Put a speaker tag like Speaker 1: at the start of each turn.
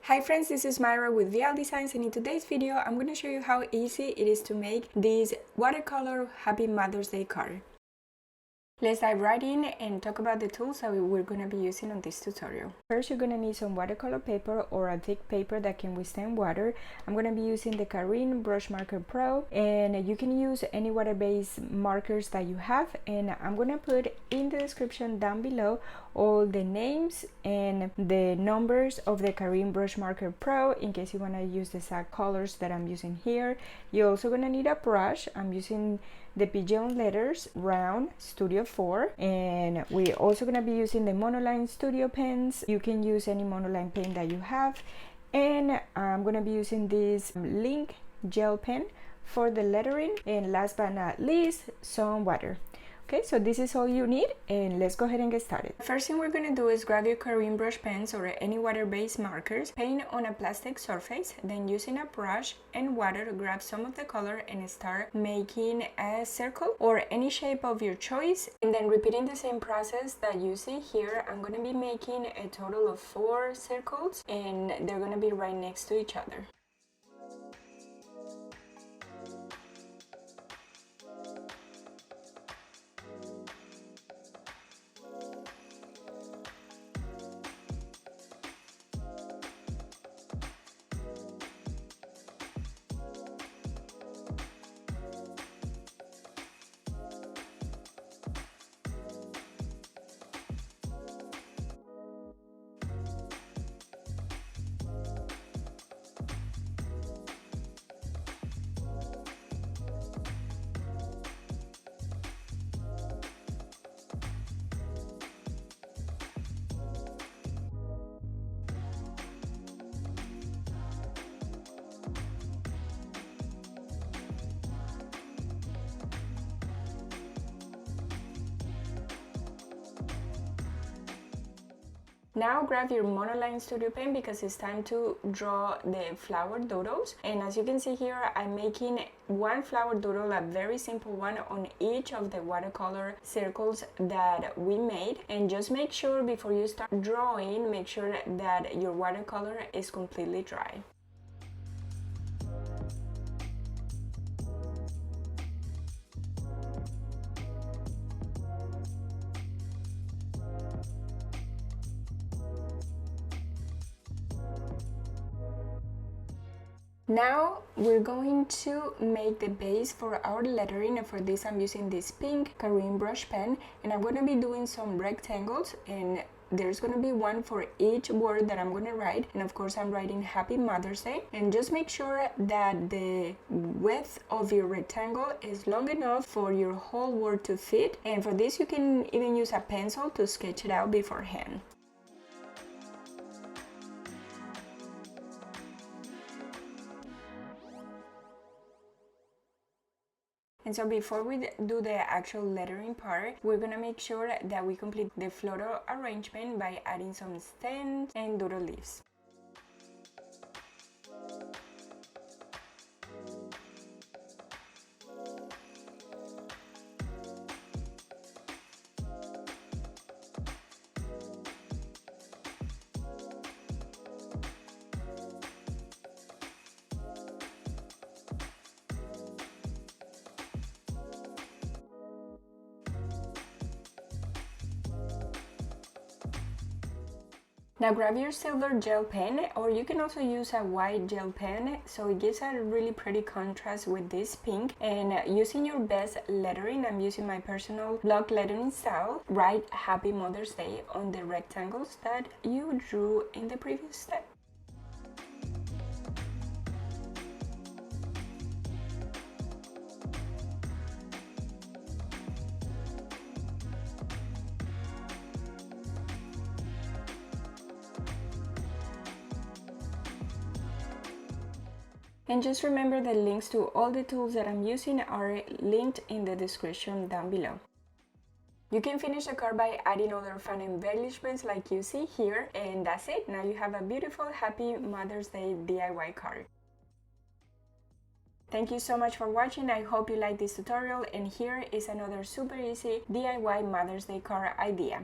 Speaker 1: Hi friends, this is Myra with Vial Designs, and in today's video I'm going to show you how easy it is to make this watercolor Happy Mother's Day card. Let's dive right in and talk about the tools that we're going to be using on this tutorial. First, you're going to need some watercolor paper or a thick paper that can withstand water. I'm going to be using the Calligraphy Brush Marker Pro, and you can use any water-based markers that you have, and I'm going to put in the description down below all the names and the numbers of the Calligraphy Brush Marker Pro in case you want to use the exact colors that I'm using here. You're also going to need a brush. I'm using the pigeon letters round Studio 4, and we're also going to be using the monoline studio pens. You can use any monoline pen that you have, and I'm going to be using this Link gel pen for the lettering, and last but not least, some water. Okay, so this is all you need, and let's go ahead and get started. First thing we're going to do is grab your Calligraphy brush pens or any water-based markers, paint on a plastic surface, then using a brush and water, grab some of the color and start making a circle or any shape of your choice, and then repeating the same process that you see here. I'm going to be making a total of 4 circles, and they're going to be right next to each other. Now grab your monoline studio pen because it's time to draw the flower doodles. And as you can see here, I'm making one flower doodle, a very simple one, on each of the watercolor circles that we made. And just make sure before you start drawing, make sure that your watercolor is completely dry. Now we're going to make the base for our lettering, and for this I'm using this pink Calligraphy brush pen, and I'm going to be doing some rectangles, and there's going to be one for each word that I'm going to write. And of course I'm writing Happy Mother's Day, and just make sure that the width of your rectangle is long enough for your whole word to fit, and for this you can even use a pencil to sketch it out beforehand. And so before we do the actual lettering part, we're gonna make sure that we complete the floral arrangement by adding some stems and doodle leaves. Now grab your silver gel pen, or you can also use a white gel pen, so it gives a really pretty contrast with this pink. And using your best lettering, I'm using my personal block lettering style, write Happy Mother's Day on the rectangles that you drew in the previous step. And just remember the links to all the tools that I'm using are linked in the description down below. You can finish the card by adding other fun embellishments like you see here, and that's it. Now you have a beautiful Happy Mother's Day DIY card. Thank you so much for watching. I hope you liked this tutorial, and here is another super easy DIY Mother's Day card idea.